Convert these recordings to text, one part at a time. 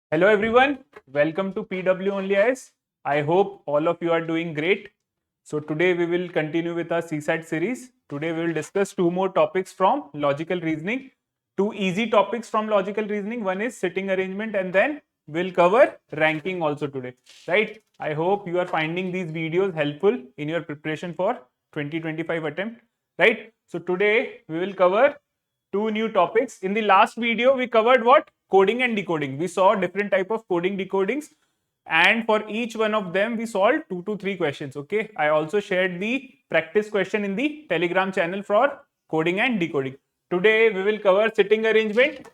Hello everyone, welcome to PW Only Eyes. I hope all of you are doing great. So today we will continue with our CSAT series. Today we will discuss two more topics from logical reasoning. Two easy topics from logical reasoning. One is sitting arrangement and then we'll cover ranking also today. Right? I hope you are finding these videos helpful in your preparation for 2025 attempt. Right? So today we will cover two new topics. In the last video, we covered what? Coding and decoding. We saw different type of coding decodings, and for each one of them, we solved 2 to 3 questions. Okay. I also shared the practice question in the Telegram channel for coding and decoding. Today, we will cover sitting arrangement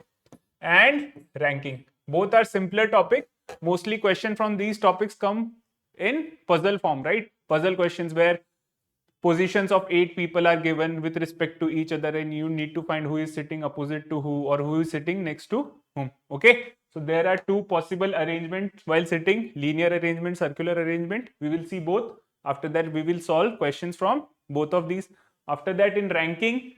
and ranking. Both are simpler topic. Mostly question from these topics come in puzzle form, right? Puzzle questions where positions of 8 people are given with respect to each other and you need to find who is sitting opposite to who or who is sitting next to whom. Okay, so there are two possible arrangements while sitting: linear arrangement, circular arrangement. We will see both. After that we will solve questions from both of these. After that, in ranking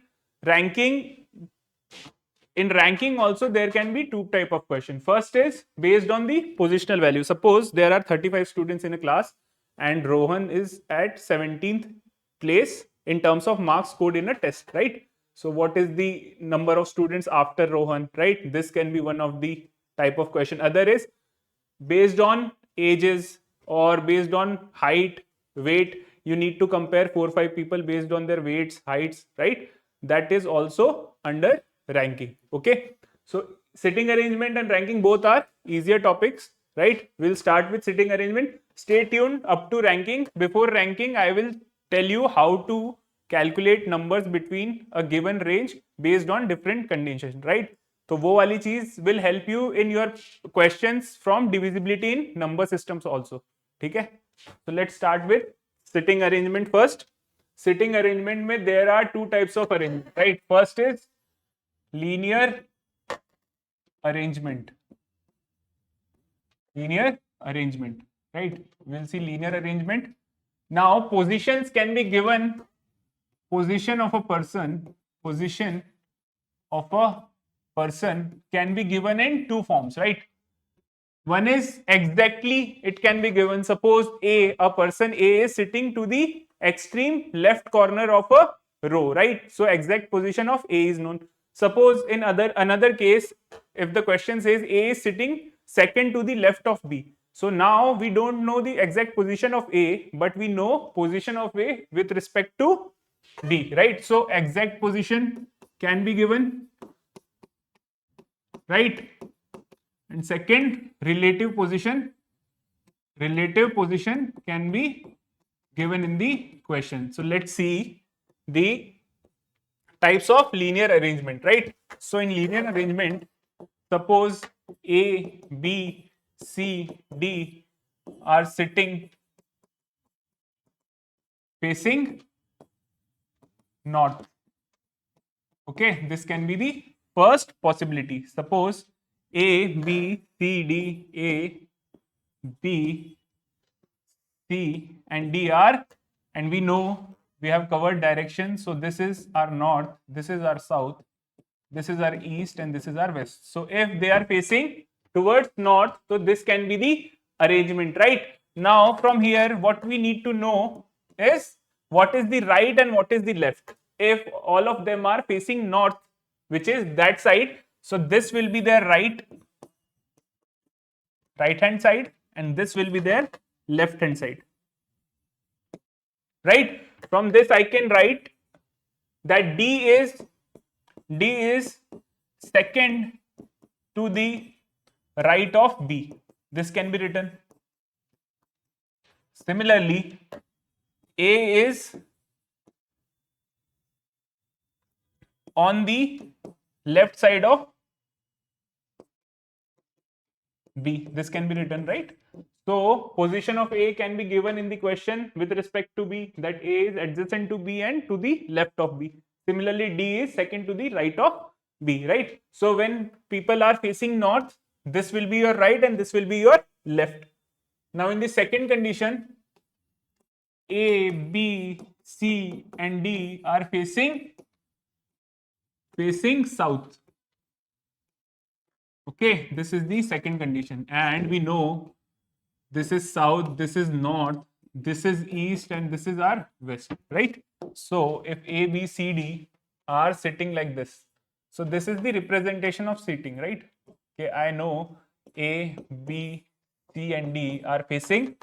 in ranking also there can be two type of question. First is based on the positional value. Suppose there are 35 students in a class and Rohan is at 17th place in terms of marks scored in a test, right? So what is the number of students after Rohan, right? This can be one of the type of question. Other is based on ages or based on height, weight. You need to compare 4 or 5 people based on their weights, heights, right? That is also under ranking. Okay, so sitting arrangement and ranking both are easier topics, right? We'll start with sitting arrangement. Stay tuned up to ranking. Before ranking, I will tell you how to calculate numbers between a given range based on different conditions, right? तो वो वाली चीज will help you in your questions from divisibility in number systems also. ठीक है? So let's start with sitting arrangement first. Sitting arrangement में there are two types of arrangement, right? First is linear arrangement. Linear arrangement, right? We'll see linear arrangement. Now positions can be given. Position of a person can be given in two forms, right? One is exactly, it can be given. Suppose a person A is sitting to the extreme left corner of a row, right? So exact position of A is known. Suppose in another case, if the question says A is sitting second to the left of B. So now we don't know the exact position of A, but we know position of A with respect to B, right? So exact position can be given, right? And second, relative position can be given in the question. So let's see the types of linear arrangement, right? So in linear arrangement, suppose A, B, C, D are sitting facing north. Okay, this can be the first possibility. Suppose A, B, C, D, A, B, C and D are, and we know we have covered direction. So this is our north, this is our south, this is our east, and this is our west. So if they are facing towards north, so this can be the arrangement, right? Now from here, what we need to know is what is the right and what is the left. If all of them are facing north, which is that side, so this will be their right hand side, and this will be their left hand side, right? From this I can write that D is second to the right of B. This can be written. Similarly, A is on the left side of B. This can be written, right? So position of A can be given in the question with respect to B, that A is adjacent to B and to the left of B. Similarly, D is second to the right of B, right? So when people are facing north, this will be your right and this will be your left. Now in the second condition, A, B, C and D are facing south. Okay, this is the second condition, and we know this is south, this is north, this is east, and this is our west, right? So if A, B, C, D are sitting like this, so this is the representation of seating, right? Okay, I know A, B, C, and D are facing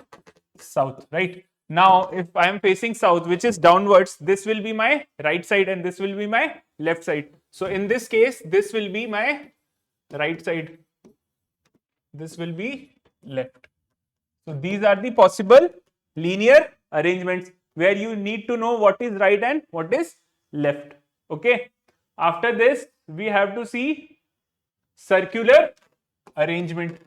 south, right? Now, if I am facing south, which is downwards, this will be my right side and this will be my left side. So in this case, this will be my right side, this will be left. So these are the possible linear arrangements where you need to know what is right and what is left. Okay. After this, we have to see circular arrangement.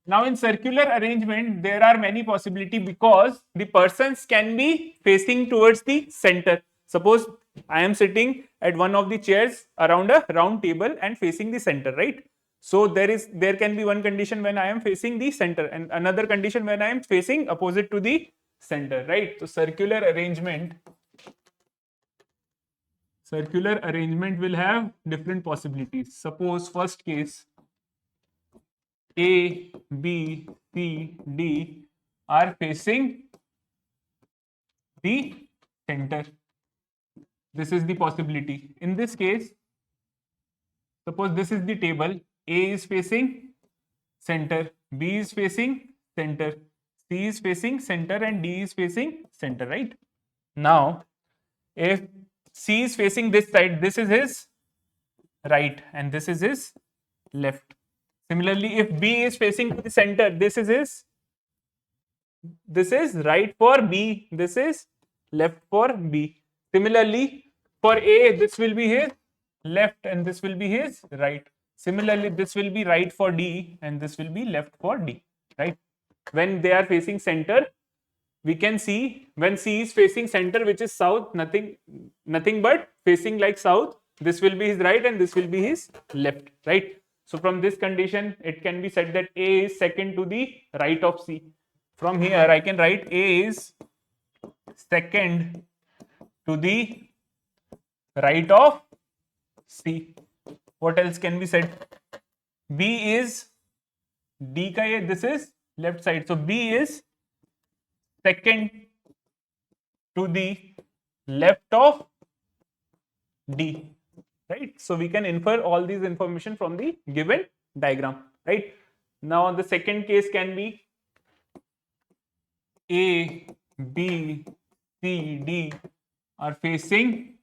Now in circular arrangement, there are many possibilities because the persons can be facing towards the center. Suppose I am sitting at one of the chairs around a round table and facing the center, right? So there can be one condition when I am facing the center and another condition when I am facing opposite to the center, right? So circular arrangement will have different possibilities. Suppose first case, A, B, C, D are facing the center. This is the possibility. In this case, suppose this is the table. A is facing center, B is facing center, C is facing center, and D is facing center, right? Now, if C is facing this side, this is his right and this is his left. Similarly, if B is facing to the center, this is right for B, this is left for B. Similarly, for A, this will be his left and this will be his right. Similarly, this will be right for D and this will be left for D, right? When they are facing center, we can see when C is facing center, which is south, nothing but facing like south, this will be his right and this will be his left, right? So from this condition, it can be said that A is second to the right of C. From here, I can write A is second to the right of C. What else can be said? B is 𝐑𝐄𝐂, this is left side. So B is second to the left of D, right? So we can infer all these information from the given diagram, right? Now the second case can be A, B, C, D are facing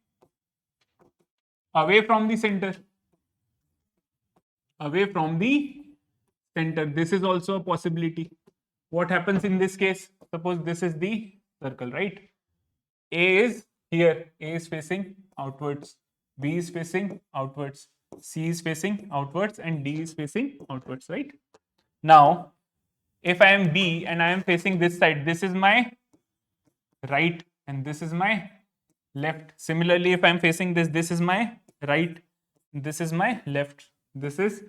away from the center. Away from the center. This is also a possibility. What happens in this case? Suppose this is the circle, right? A is here. A is facing outwards. B is facing outwards. C is facing outwards and D is facing outwards, right? Now, if I am B and I am facing this side, this is my right and this is my left. Similarly, if I am facing this, this is my right, this is my left. This is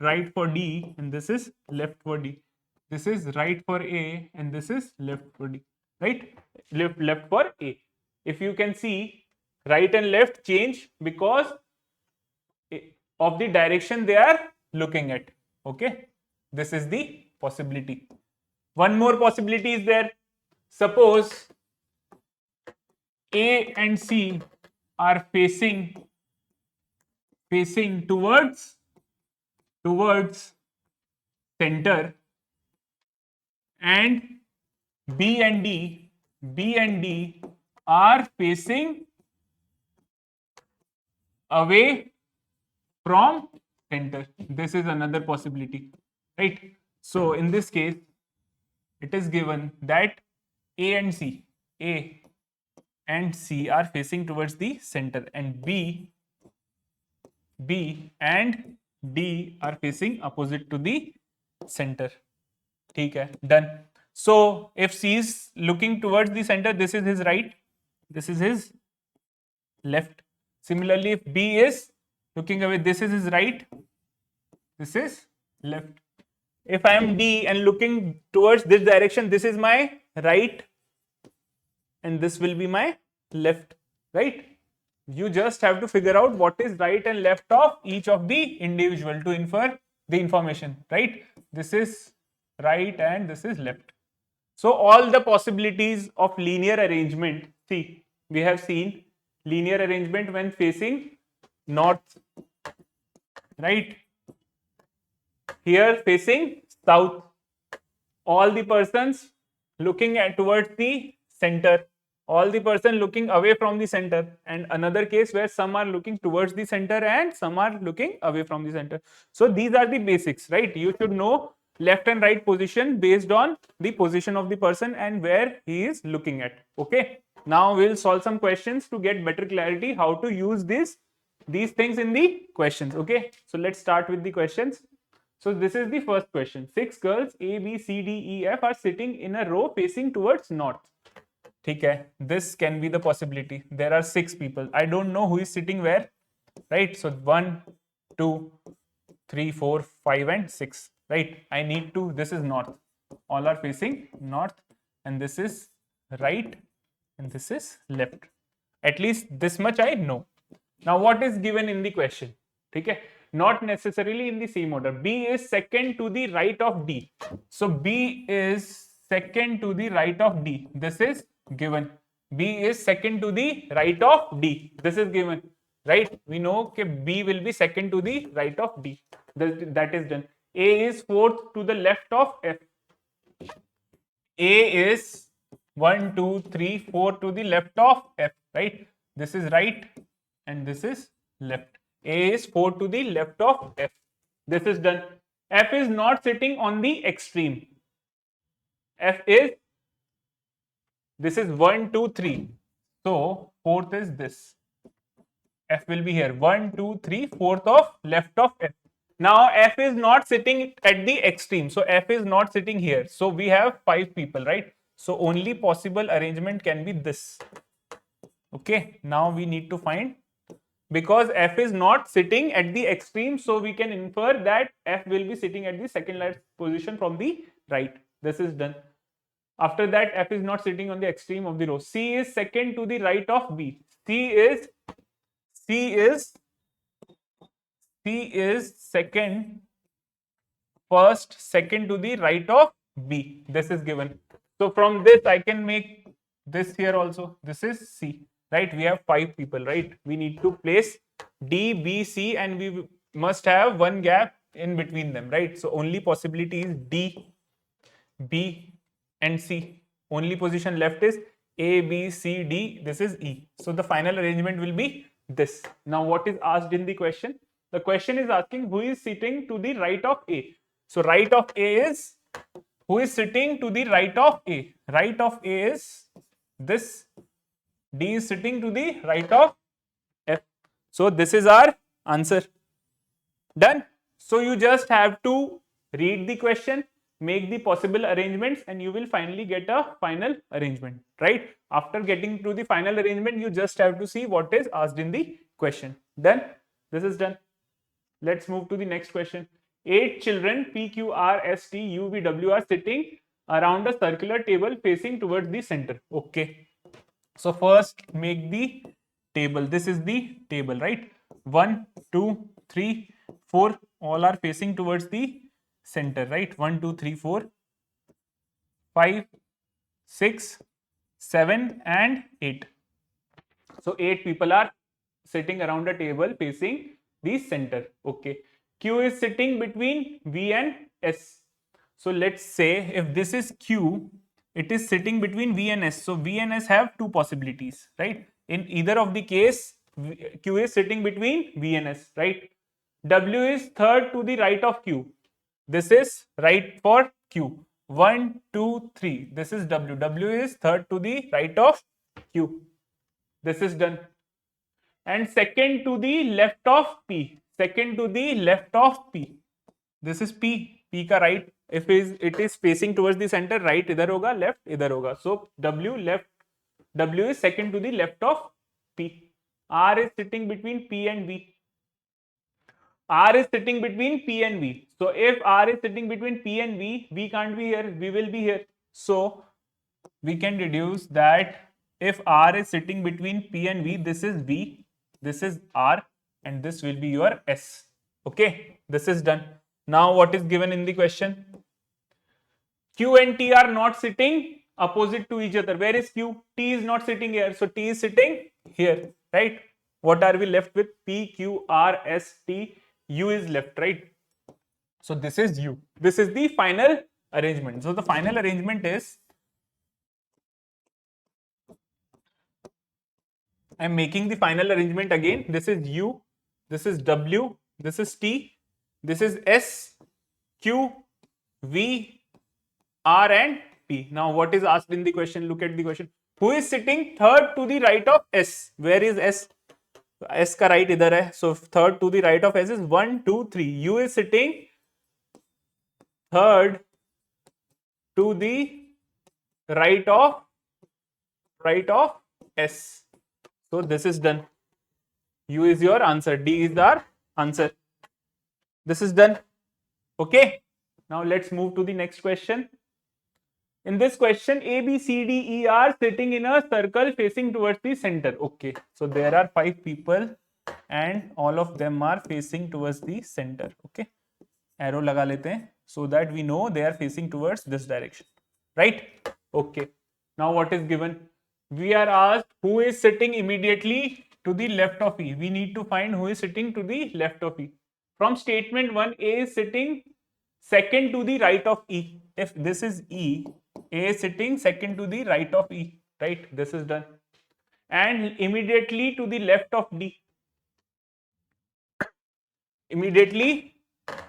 right for D and this is left for D. This is right for A and this is left for D, right? Left for A. If you can see, right and left change because of the direction they are looking at. Okay, this is the possibility. One more possibility is there. Suppose A and C are facing towards center, and B and D are facing away from center. This is another possibility, right? So in this case, it is given that A and C are facing towards the center, and B and D are facing opposite to the center. Okay, done. So if C is looking towards the center, this is his right, this is his left. Similarly, if B is looking away, this is his right, this is left. If I am D and looking towards this direction, this is my right and this will be my left, right? You just have to figure out what is right and left of each of the individual to infer the information, right? This is right and this is left. So all the possibilities of linear arrangement, see, we have seen linear arrangement when facing north, right? Here facing south, all the persons looking at towards the center, all the person looking away from the center, and another case where some are looking towards the center and some are looking away from the center. So these are the basics, right? You should know left and right position based on the position of the person and where he is looking at. Okay, now we'll solve some questions to get better clarity how to use these things in the questions. Okay, so let's start with the questions. So this is the first question. 6 girls A, B, C, D, E, F are sitting in a row facing towards north. Okay, this can be the possibility. There are 6 people. I don't know who is sitting where, right? So 1, 2, 3, 4, 5 and 6, right? I need to, this is north. All are facing north and this is right and this is left. At least this much I know. Now what is given in the question? Okay, not necessarily in the same order. B is second to the right of D. So B is second to the right of D. This is given. B is second to the right of D. This is given, right? We know that B will be second to the right of D. That is done. A is fourth to the left of F. A is 1, 2, 3, 4 to the left of F, right? This is right and this is left. A is 4 to the left of F. This is done. F is not sitting on the extreme. F is, this is 1, 2, 3. So fourth is this. F will be here. 1, 2, 3, fourth of left of F. Now F is not sitting at the extreme. So F is not sitting here. So we have 5 people, right? So only possible arrangement can be this. Okay, now we need to find, because F is not sitting at the extreme, so we can infer that F will be sitting at the second last position from the right. This is done. After that, F is not sitting on the extreme of the row. C is second to the right of B. C is second, first, second to the right of B. This is given. So from this, I can make this here also. This is C, right? We have 5 people, right? We need to place D, B, C, and we must have one gap in between them, right? So only possibility is D, B, and C. Only position left is A, B, C, D. This is E. So the final arrangement will be this. Now what is asked in the question? The question is asking who is sitting to the right of A. So right of A is, who is sitting to the right of A? Right of A is this. D is sitting to the right of F. So this is our answer. Done. So you just have to read the question, make the possible arrangements, and you will finally get a final arrangement, right? After getting to the final arrangement, you just have to see what is asked in the question. Done. This is done. Let's move to the next question. 8 children P, Q, R, S, T, U, V, W are sitting around a circular table facing towards the center. Okay. So first make the table. This is the table, right? 1, 2, 3, 4. All are facing towards the center, right? 1, 2, 3, 4, 5, 6, 7, and 8. So 8 people are sitting around a table facing the center. Okay. Q is sitting between V and S. So let's say if this is Q, it is sitting between V and S. So V and S have 2 possibilities, right? In either of the case, Q is sitting between V and S, right? W is third to the right of Q. This is right for Q. 1, 2, 3. This is W. W is third to the right of Q. This is done. And second to the left of P. Second to the left of P. This is P. P का right. If it is facing towards the center, right इधर होगा, left इधर होगा. So W left. W is second to the left of P. R is sitting between P and V. R is sitting between P and V. So if R is sitting between P and V, V can't be here. V will be here. So we can deduce that if R is sitting between P and V, this is V, this is R, and this will be your S. Okay, this is done. Now what is given in the question? Q and T are not sitting opposite to each other. Where is Q? T is not sitting here. So T is sitting here, right? What are we left with? P, Q, R, S, T. U is left, right? So this is U. This is the final arrangement. So the final arrangement is, I'm making the final arrangement again. This is U, this is W, this is T, this is S, Q, V, R and P. Now what is asked in the question? Look at the question. Who is sitting third to the right of S? Where is S? S का right इधर है. So third to the right of S is 1, 2, 3. U is sitting third to the right of S. So this is done. U is your answer. D is our answer. This is done. Okay. Now let's move to the next question. In this question, A, B, C, D, E are sitting in a circle facing towards the center. Okay. So there are 5 people and all of them are facing towards the center. Okay. Arrow लगा लेते हैं so that we know they are facing towards this direction. Right? Okay. Now what is given? We are asked who is sitting immediately to the left of E. We need to find who is sitting to the left of E. From statement 1, A is sitting second to the right of E. If this is E, A is sitting second to the right of E. Right? This is done. And immediately to the left of D. Immediately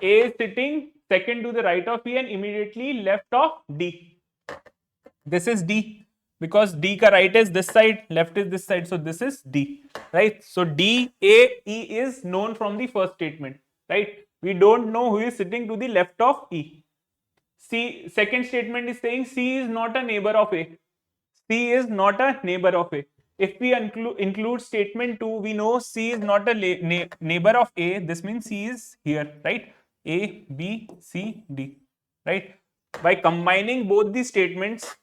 A is sitting second to the right of E and immediately left of D. This is D because D ka right is this side, left is this side. So this is D, right? So D, A, E is known from the first statement, right? We don't know who is sitting to the left of E. C, second statement is saying C is not a neighbor of A. C is not a neighbor of A. If we include statement 2, we know C is not a neighbor of A. This means C is here, right? A, B, C, D, right? By combining both the statements,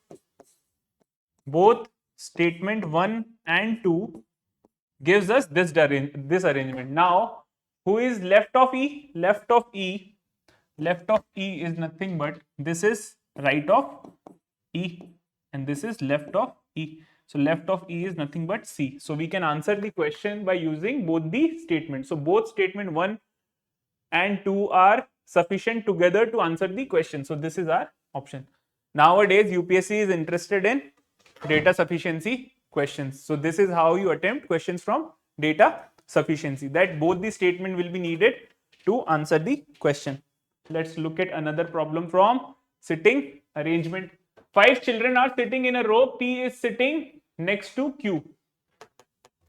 both statement 1 and 2 gives us this arrangement. Now, who is left of E? Left of E is nothing but this is right of E and this is left of E. So left of E is nothing but C. So we can answer the question by using both the statements. So both statement 1 and 2 are sufficient together to answer the question. So this is our option. Nowadays, UPSC is interested in data sufficiency questions. So this is how you attempt questions from data sufficiency, that both the statement will be needed to answer the question. Let's look at another problem from sitting arrangement. 5 children are sitting in a row. P is sitting next to Q,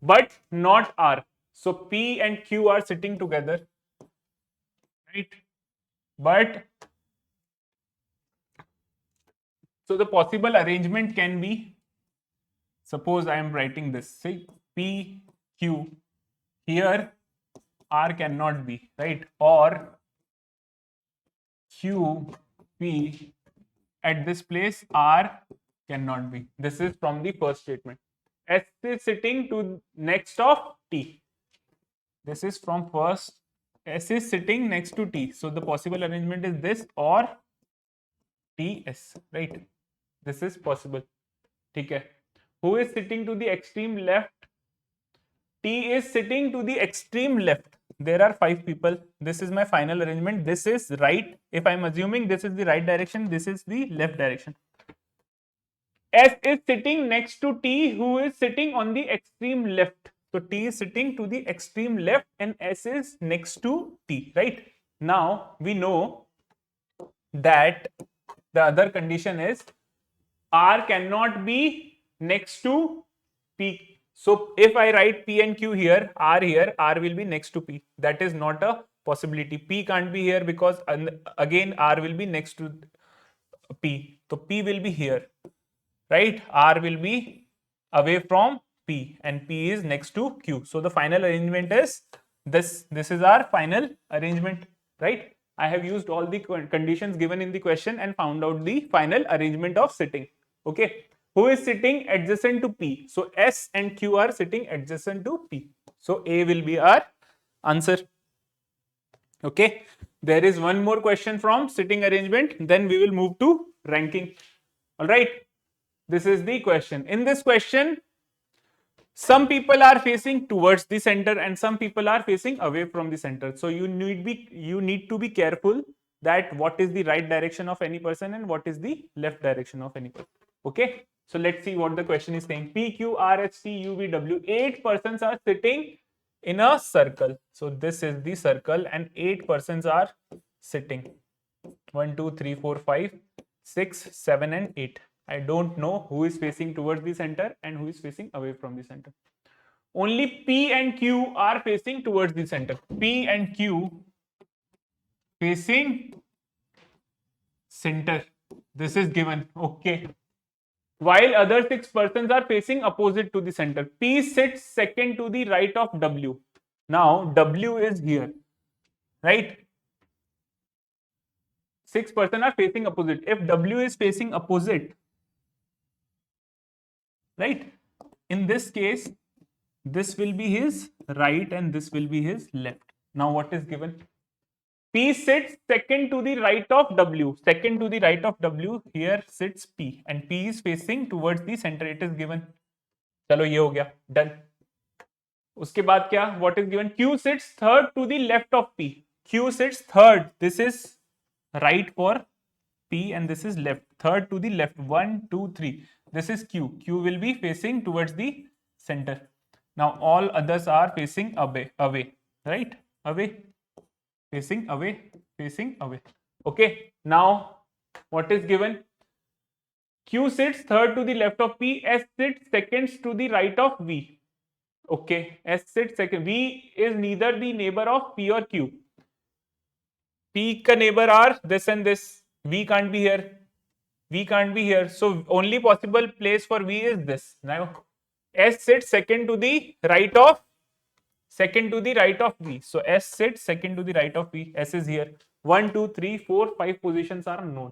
but not R. So P and Q are sitting together, right? But so the possible arrangement can be, suppose I am writing this, say P, Q, here R cannot be, right? Or Q, P, at this place R cannot be. This is from the first statement. S is sitting to next of T. This is from first. S is sitting next to T. So the possible arrangement is this or TS, right? This is possible. Okay. Who is sitting to the extreme left? T is sitting to the extreme left. There are 5 people. This is my final arrangement. This is right. If I'm assuming this is the right direction, this is the left direction. S is sitting next to T, who is sitting on the extreme left. So T is sitting to the extreme left and S is next to T, right? Now we know that the other condition is R cannot be next to P. So if I write P and Q here, R will be next to P. That is not a possibility. P can't be here because again R will be next to P. So P will be here, right? R will be away from P and P is next to Q. So the final arrangement is this. This is our final arrangement, right? I have used all the conditions given in the question and found out the final arrangement of sitting. Okay. Who is sitting adjacent to P? So S and Q are sitting adjacent to P. So A will be our answer. Okay. There is one more question from sitting arrangement, then we will move to ranking. All right. This is the question. In this question, some people are facing towards the center and some people are facing away from the center. So you need to be careful that what is the right direction of any person and what is the left direction of any person. Okay. So let's see what the question is saying. P, Q, R, S, T, U, V, W. 8 persons are sitting in a circle. So this is the circle and 8 persons are sitting. 1, 2, 3, 4, 5, 6, 7 and 8. I don't know who is facing towards the center and who is facing away from the center. Only P and Q are facing towards the center. P and Q facing center. This is given. Okay. While other 6 persons are facing opposite to the center. P sits second to the right of W. Now W is here, right? 6 persons are facing opposite. If W is facing opposite, right? In this case, this will be his right and this will be his left. Now what is given? P sits second to the right of W. Second to the right of W, here sits P and P is facing towards the center. It is given. चलो ये हो गया, done. उसके बाद क्या? What is given? Q sits third to the left of P. Q sits third. This is right for P and this is left. Third to the left. 1, 2, 3. This is Q. Q will be facing towards the center. Now all others are facing away, right? Away, facing away, facing away. Okay. Now what is given? Q sits third to the left of P. S sits seconds to the right of V. Okay. S sits second. V is neither the neighbor of P or Q. P ka neighbor are this and this. V can't be here. V can't be here. So only possible place for V is this. Now S sits second to the right of V. So S sits second to the right of V. S is here. 1, 2, 3, 4, 5 positions are known.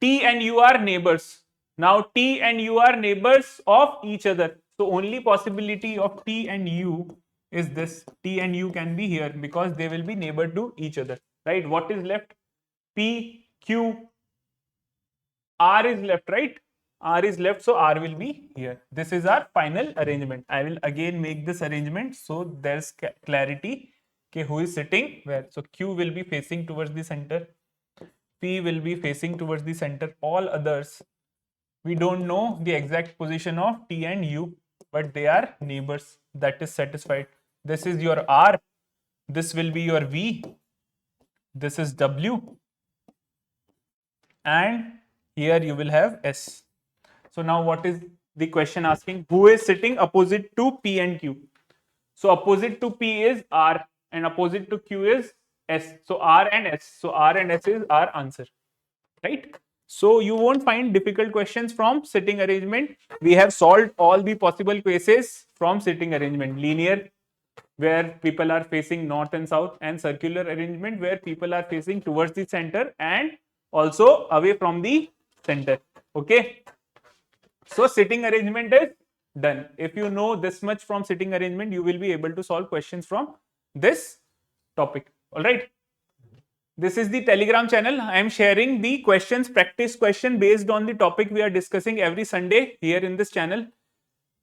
T and U are neighbors. Now T and U are neighbors of each other. So only possibility of T and U is this. T and U can be here because they will be neighbor to each other. Right? What is left? P, Q, R is left, right? R is left, so R will be here. This is our final arrangement. I will again make this arrangement so there's clarity okay, who is sitting where. So Q will be facing towards the center. P will be facing towards the center. All others, we don't know the exact position of T and U, but they are neighbors. That is satisfied. This is your R. This will be your V. This is W. And here you will have S. So now what is the question asking? Who is sitting opposite to P and Q? So opposite to P is R and opposite to Q is S. So R and S. So R and S is our answer. Right? So you won't find difficult questions from sitting arrangement. We have solved all the possible cases from sitting arrangement. Linear, where people are facing north and south, and circular arrangement where people are facing towards the center and also away from the center. Okay. So sitting arrangement is done. If you know this much from sitting arrangement, you will be able to solve questions from this topic. All right. This is the Telegram channel. I am sharing the questions, practice question based on the topic we are discussing every Sunday here in this channel.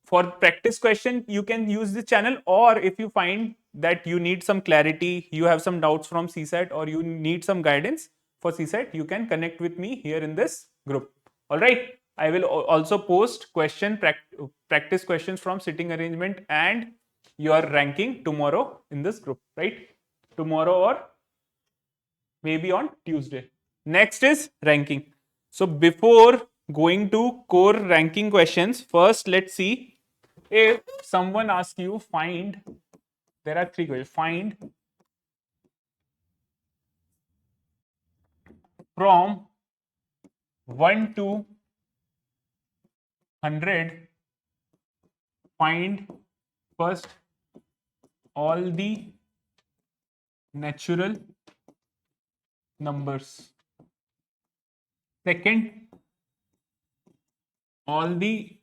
For practice question, you can use this channel, or if you find that you need some clarity, you have some doubts from CSAT or you need some guidance for CSAT, you can connect with me here in this group. All right. I will also post practice questions from sitting arrangement and your ranking tomorrow in this group, right? Tomorrow or maybe on Tuesday. Next is ranking. So before going to core ranking questions, first let's see if someone asks you find, there are 3 questions, find from 1 to 100, find first all the natural numbers. Second, all the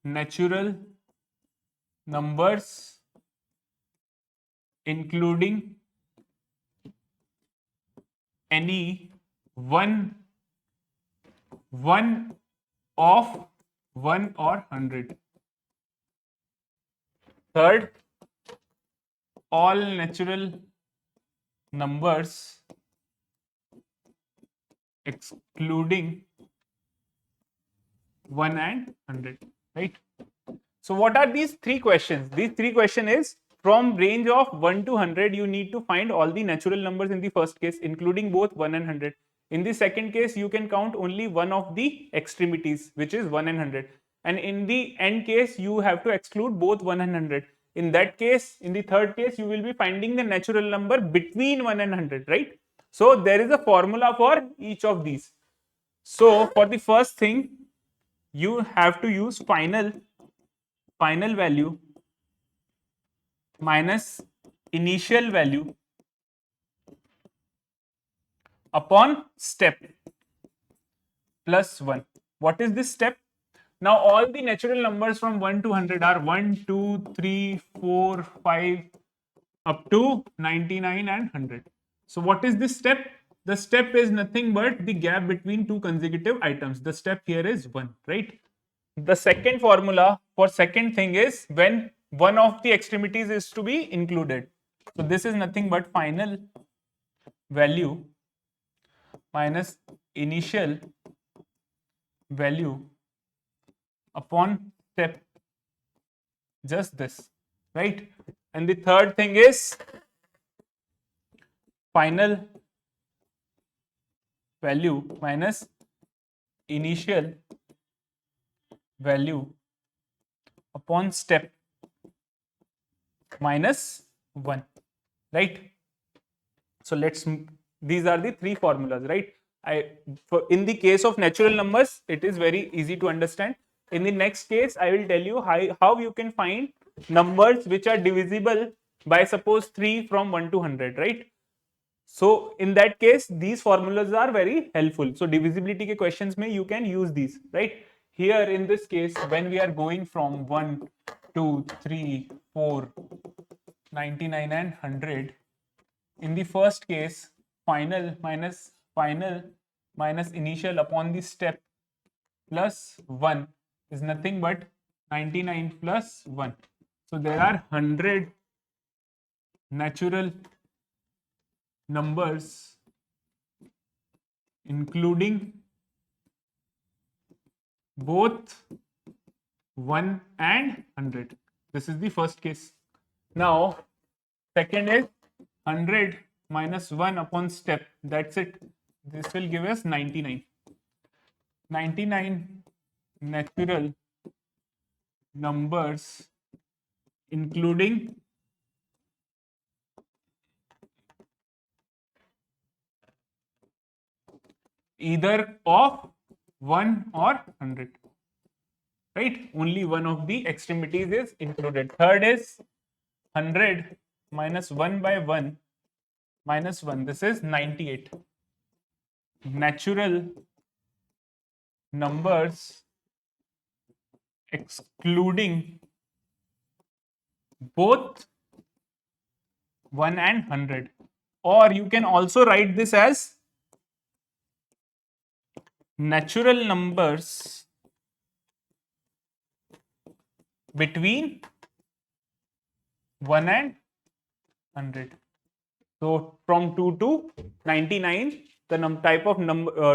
natural numbers including any one of 1 or 100. Third, all natural numbers excluding 1 and 100, right? So what are these three questions? These three questions is from range of 1 to 100, you need to find all the natural numbers in the first case, including both 1 and 100. In the second case, you can count only one of the extremities, which is 1 and 100. And in the end case, you have to exclude both 1 and 100. In that case, in the third case, you will be finding the natural number between 1 and 100, right? So there is a formula for each of these. So for the first thing, you have to use final value minus initial value upon step plus 1. What is this step? Now all the natural numbers from 1 to 100 are 1, 2, 3, 4, 5 up to 99 and 100. So what is this step? The step is nothing but the gap between two consecutive items. The step here is 1, right? The second formula for second thing is when one of the extremities is to be included. So this is nothing but final value minus initial value upon step, just this, right? And the third thing is final value minus initial value upon step minus 1, right? So these are the three formulas, right? In the case of natural numbers, it is very easy to understand. In the next case, I will tell you how you can find numbers which are divisible by suppose 3 from 1 to 100, right? So in that case, these formulas are very helpful. So divisibility ke questions mein you can use these, right? Here in this case, when we are going from 1, 2, 3, 4, 99 and 100, in the first case, final minus initial upon the step plus 1 is nothing but 99 plus 1. So there are 100 natural numbers including both 1 and 100. This is the first case. Now, second is 100 minus 1 upon step. That's it. This will give us 99. 99 natural numbers including either of 1 or 100, right? Only one of the extremities is included. Third is 100 minus 1 by 1 minus 1. This is 98. Natural numbers excluding both 1 and 100. Or you can also write this as natural numbers between 1 and 100. So from 2 to 99, the type of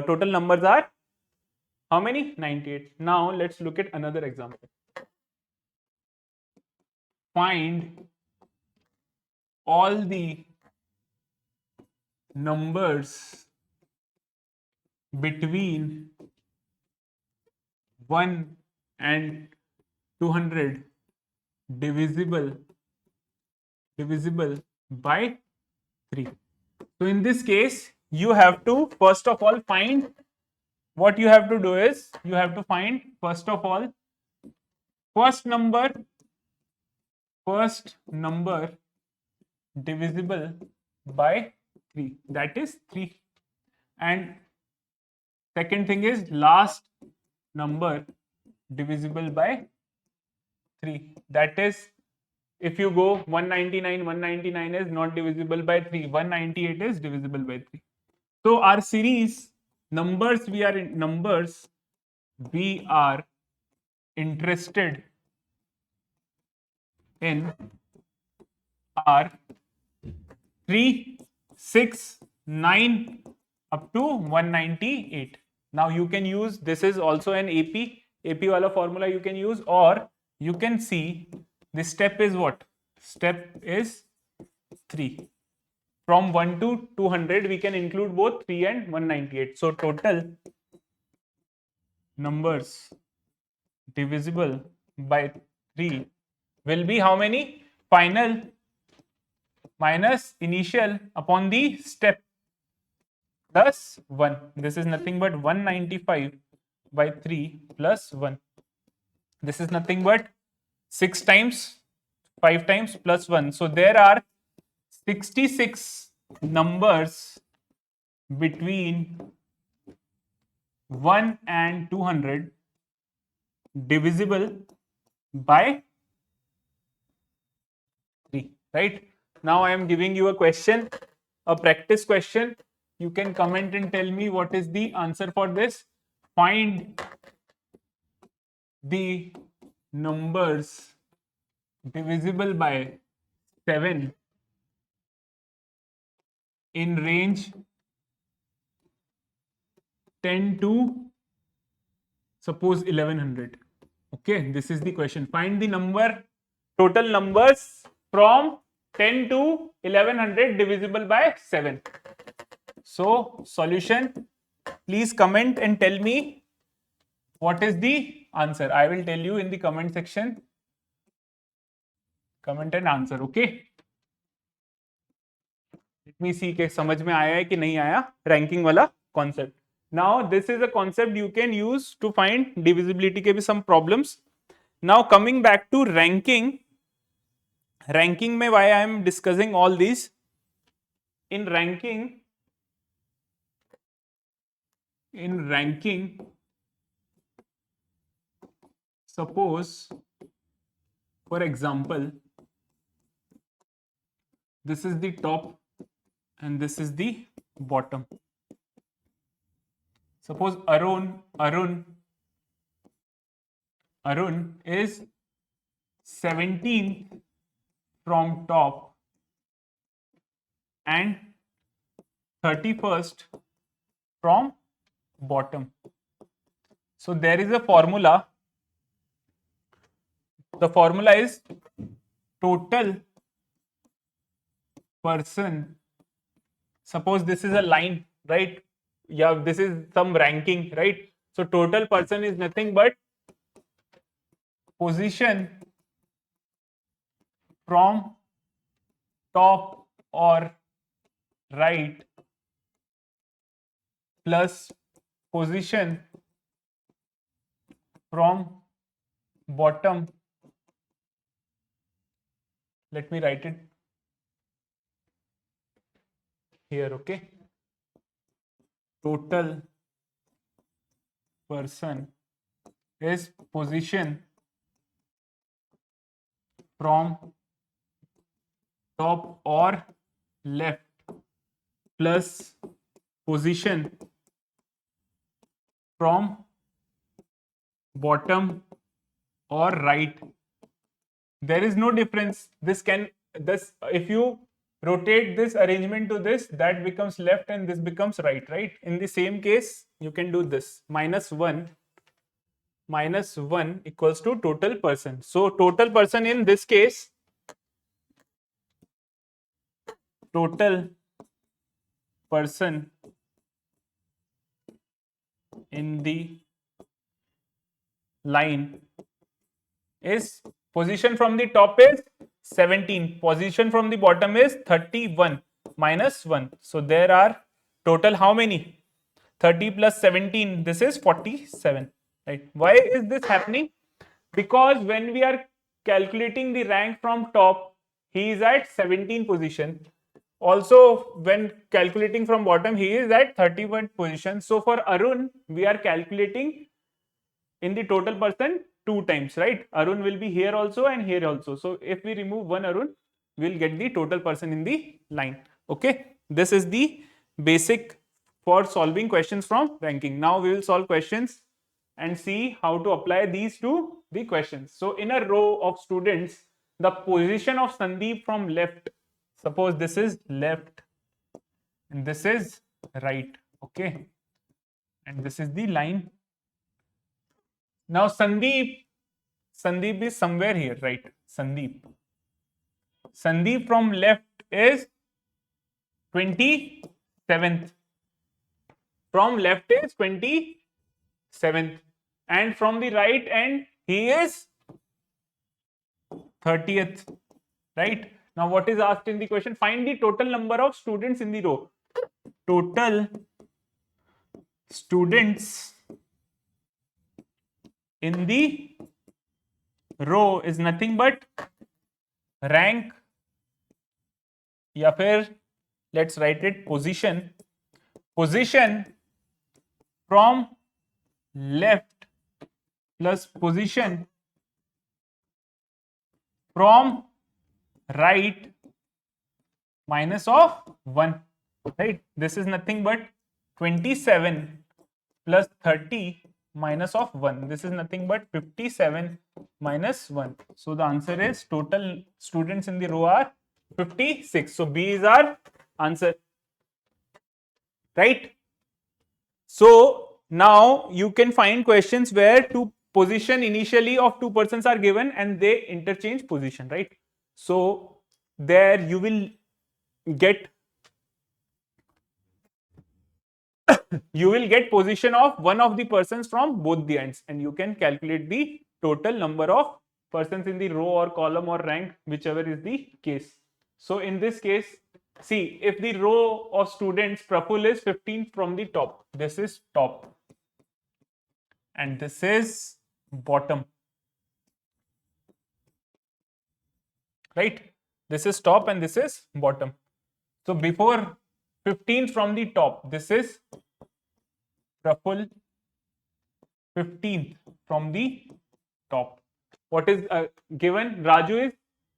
total numbers are how many? 98. Now let's look at another example. Find all the numbers between 1 and 200 divisible by 3. So in this case, you have to first of all find, what you have to do is you have to find first of all first number divisible by 3, that is 3, and second thing is last number divisible by 3, that is if you go 199 is not divisible by 3, 198 is divisible by 3. So our series numbers we are interested in are 3, 6, 9 up to 198. Now you can use, this is also an AP wala formula you can use, or you can see this step is what? Step is 3. From 1 to 200 we can include both 3 and 198. So total numbers divisible by 3 will be how many? Final minus initial upon the step plus 1. This is nothing but 195 by 3 plus 1. This is nothing but 6 times 5 times plus 1. So there are 66 numbers between 1 and 200 divisible by 3, right? Now I am giving you a question, a practice question. You can comment and tell me what is the answer for this. Find the numbers divisible by 7 in range 10 to suppose 1100. Okay, this is the question. Find the total numbers from 10 to 1100 divisible by 7. So solution, please comment and tell me what is the answer. I will tell you in the comment section. Comment and answer. Okay. Let me see कि समझ में आया है कि नहीं आया ranking वाला concept. Now this is a concept you can use to find divisibility के भी some problems. Now coming back to ranking. Ranking में why I am discussing all these. In ranking, suppose for example this is the top and this is the bottom. Suppose Arun is 17th from top and 31st from bottom. So there is a formula. The formula is total person. Suppose this is a line, right? Yeah, this is some ranking, right? So total person is nothing but position from top or right plus position from bottom. Let me write it here, okay? Total person is position from top or left plus position from bottom or right. There is no difference. This if you rotate this arrangement to this, that becomes left and this becomes right, right? In the same case, you can do this. minus 1 equals to total person. So total person in this case, total person in the line is position from the top is 17, position from the bottom is 31 minus 1. So there are total how many? 30 plus 17, this is 47, right? Why is this happening? Because when we are calculating the rank from top, he is at 17 position. Also, when calculating from bottom, he is at 31 position. So for Arun, we are calculating in the total person 2 times, right? Arun will be here also and here also. So if we remove one Arun, we'll get the total person in the line. Okay, this is the basic for solving questions from ranking. Now we will solve questions and see how to apply these to the questions. So in a row of students, the position of Sandeep from left, suppose this is left and this is right, okay, and this is the line. Now Sandeep is somewhere here, right? Sandeep from left is 27th. From left is 27th, and from the right end he is 30th, right? Now what is asked in the question? Find the total number of students in the row. Total students in the row is nothing but rank, या फिर let's write it position from left plus position from right minus of 1, right? This is nothing but 27 plus 30 minus of 1. This is nothing but 57 minus 1. So the answer is total students in the row are 56. So B is our answer, right? So now you can find questions where two position initially of two persons are given and they interchange position, right? So there you will get position of one of the persons from both the ends, and you can calculate the total number of persons in the row or column or rank, whichever is the case. So in this case, see, if the row of students Praful is 15 from the top, this is top and this is bottom, right? This is top and this is bottom. So before 15 from the top, this is Praful 15th from the top. What is given? Raju is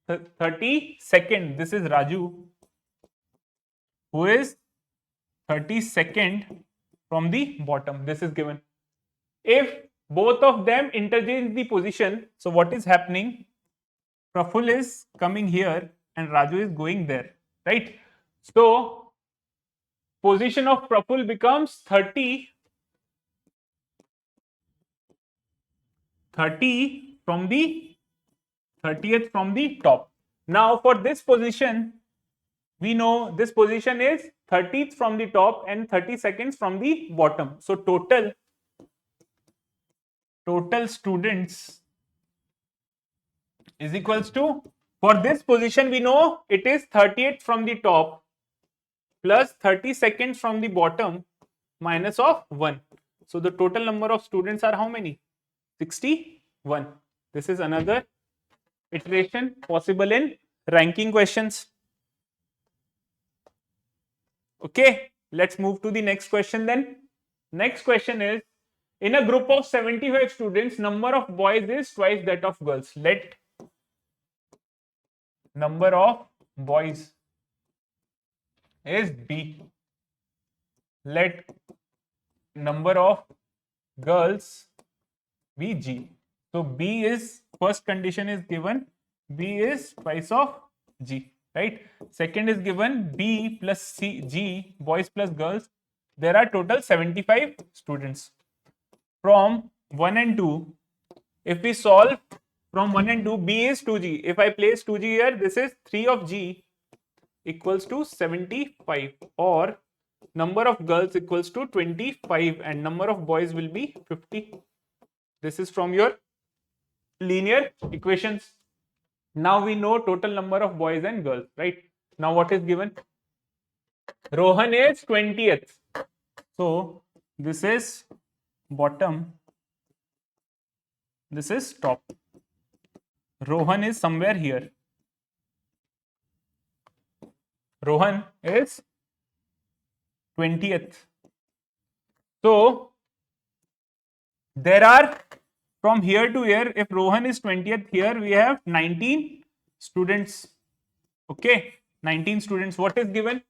32nd. This is Raju, who is 32nd from the bottom. This is given. If both of them interchange the position, so what is happening? Praful is coming here and Raju is going there, right? So position of Praful becomes 30 from the 30th from the top. Now for this position, we know this position is 30th from the top and 32nd from the bottom. So total students is equals to, for this position we know it is 38th from the top plus 32nd from the bottom minus of 1. So the total number of students are how many? 61. This is another iteration possible in ranking questions. Okay, let's move to the next question then. Next question is, in a group of 75 students, number of boys is twice that of girls. Let number of boys is B. Let number of girls be G. So B is, first condition is given, B is twice of G, right? Second is given, B plus C, G, boys plus girls. There are total 75 students. From 1 and 2, if we solve from 1 and 2, B is 2G. If I place 2G here, this is 3 of G equals to 75, or number of girls equals to 25 and number of boys will be 50. This is from your linear equations. Now we know total number of boys and girls, right? Now what is given? Rohan is 20th. So this is bottom, this is top. Rohan is somewhere here. Rohan is 20th. So there are, from here to here, if Rohan is 20th, here we have 19 students. Okay, 19 students. What is given?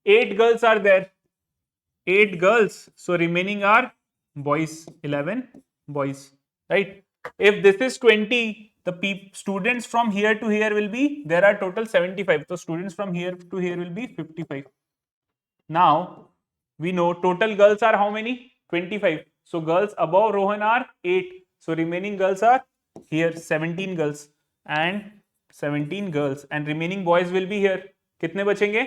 8 girls are there. 8 girls, so remaining are boys, 11 boys, right? If this is 20, the students from here to here will be, there are total 75. So students from here to here will be 55. Now we know total girls are how many? 25. So girls above Rohan are 8. So remaining girls are here 17 girls and 17 girls, and remaining boys will be here. कितने बचेंगे?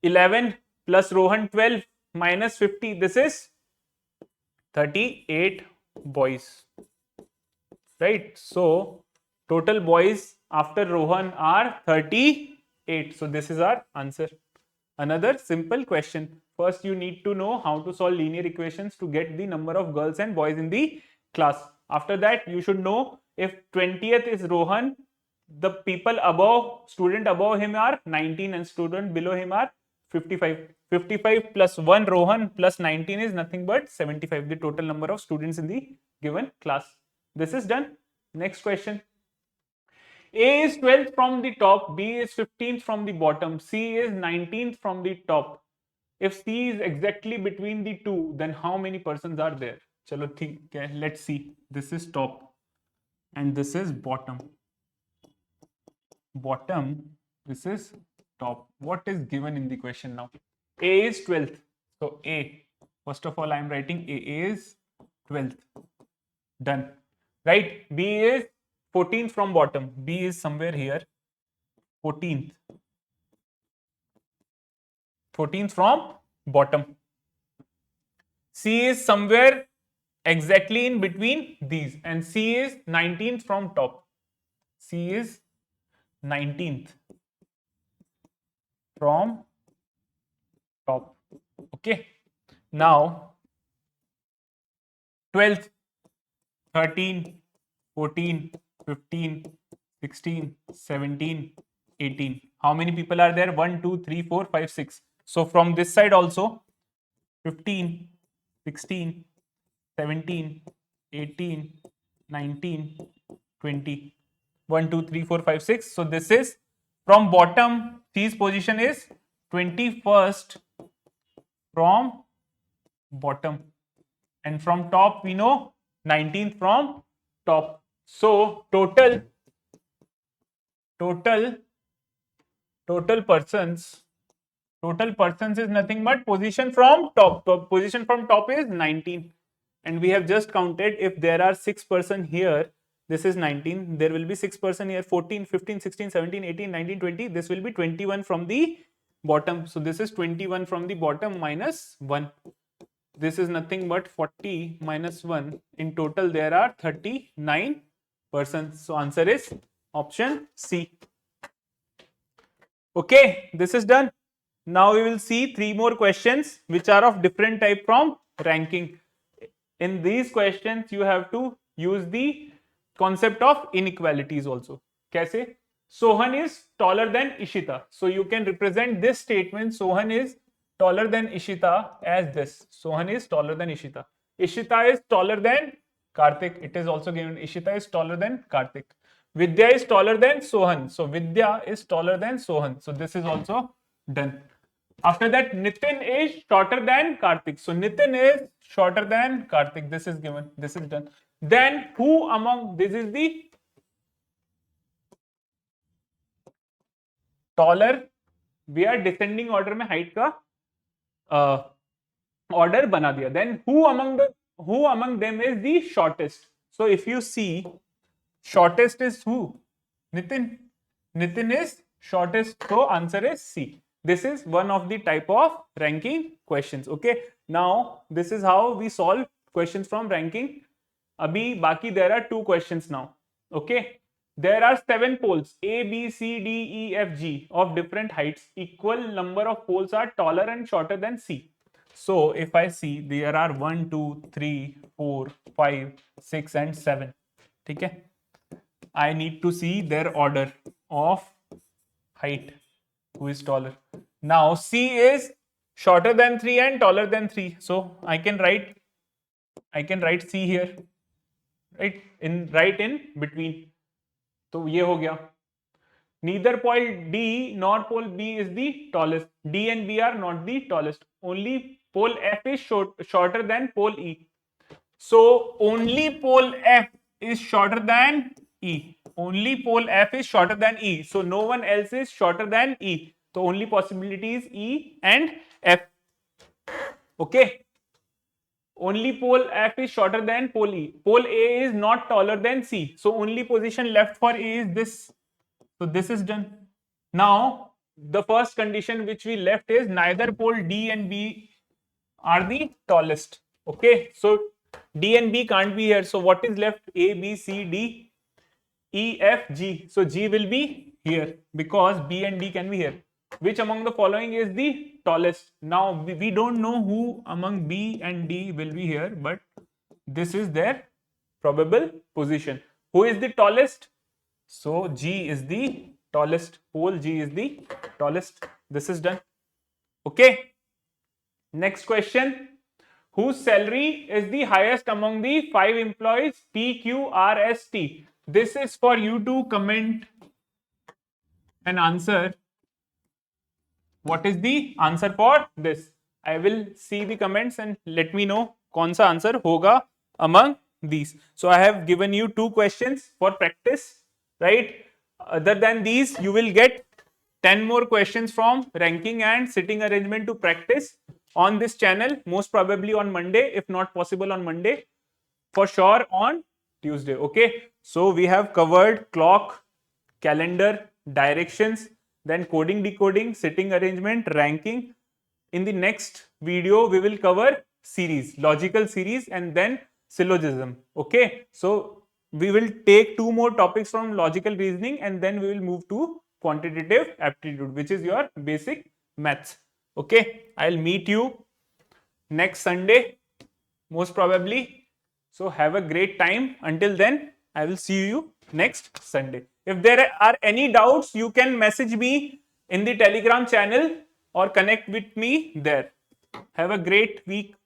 11 plus Rohan 12 minus 50. This is 38 boys, right? So total boys after Rohan are 38. So this is our answer. Another simple question. First, you need to know how to solve linear equations to get the number of girls and boys in the class. After that, you should know if 20th is Rohan, the people above, student above him are 19 and student below him are 55. 55 plus 1 Rohan plus 19 is nothing but 75, the total number of students in the given class. This is done. Next question. A is 12th from the top, B is 15th from the bottom, C is 19th from the top. If C is exactly between the two, then how many persons are there? Chalo, okay, let's see. This is top and this is bottom. Bottom, this is top. What is given in the question now? A is 12th. So A, first of all, I am writing A is 12th. Done. Right? B is 14th from bottom. B is somewhere here. 14th. 14th from bottom. C is somewhere exactly in between these, and C is 19th from top. C is 19th from top. Okay. Now 12th, 13, 14, 15, 16, 17, 18. How many people are there? 1, 2, 3, 4, 5, 6. So from this side also 15, 16, 17, 18, 19, 20. 1, 2, 3, 4, 5, 6. So this is from bottom, C's position is 21st from bottom. And from top, we know 19th from top. So total persons is nothing but position from top. Position from top is 19. And we have just counted, if there are 6 persons here, this is 19, there will be 6 persons here, 14, 15, 16, 17, 18, 19, 20. This will be 21 from the bottom. So this is 21 from the bottom minus 1. This is nothing but 40 minus 1. In total, there are 39 persons. So answer is option C. Okay, this is done. Now we will see 3 more questions which are of different type from ranking. In these questions, you have to use the concept of inequalities also. Kaise? Sohan is taller than Ishita. So you can represent this statement, Sohan is taller than Ishita, as this. Sohan is taller than Ishita. Ishita is taller than Karthik. It is also given Ishita is taller than Karthik. Vidya is taller than Sohan. So Vidya is taller than Sohan. So this is also done. After that, Nitin is shorter than Karthik. So Nitin is shorter than Karthik. This is given. This is done. Then who among, this is the taller. We are descending order में height का order बना दिया. Then who among them is the shortest? So if you see, shortest is who? Nitin. Nitin is shortest. So answer is C. This is one of the type of ranking questions. Okay. Now this is how we solve questions from ranking. Abhi baki there are 2 questions now. Okay. There are 7 poles A, B, C, D, E, F, G of different heights. Equal number of poles are taller and shorter than C. So if I see, there are 1, 2, 3, 4, 5, 6 and 7. Okay. I need to see their order of height. Who is taller? Now C is shorter than 3 and taller than 3. So I can write C here. Right in between. तो ये हो गया. Neither pole D nor pole B is the tallest. D and B are not the tallest. Only pole F is shorter than pole E. So only pole F is shorter than E. Only pole F is shorter than E. So no one else is shorter than E. So only possibility is E and F. Okay. Only pole F is shorter than pole E. Pole A is not taller than C. So only position left for A is this. So this is done. Now the first condition which we left is neither pole D and B are the tallest. Okay. So D and B can't be here. So what is left? A, B, C, D, E, F, G. So G will be here because B and D can be here. Which among the following is the tallest? Now we don't know who among B and D will be here, but this is their probable position. Who is the tallest? So G is the tallest. Pole G is the tallest. This is done. Okay. Next question. Whose salary is the highest among the 5 employees P, Q, R, S, T? This is for you to comment and answer. What is the answer for this? I will see the comments and let me know कौन सा answer होगा among these. So I have given you 2 questions for practice, right? Other than these, you will get 10 more questions from ranking and sitting arrangement to practice on this channel, most probably on Monday, if not possible on Monday, for sure on Tuesday. Okay, so we have covered clock, calendar, directions, then coding, decoding, sitting arrangement, ranking. In the next video, we will cover series, logical series, and then syllogism. Okay, so we will take 2 more topics from logical reasoning and then we will move to quantitative aptitude, which is your basic maths. Okay, I'll meet you next Sunday, most probably. So have a great time. Until then, I will see you next Sunday. If there are any doubts, you can message me in the Telegram channel or connect with me there. Have a great week.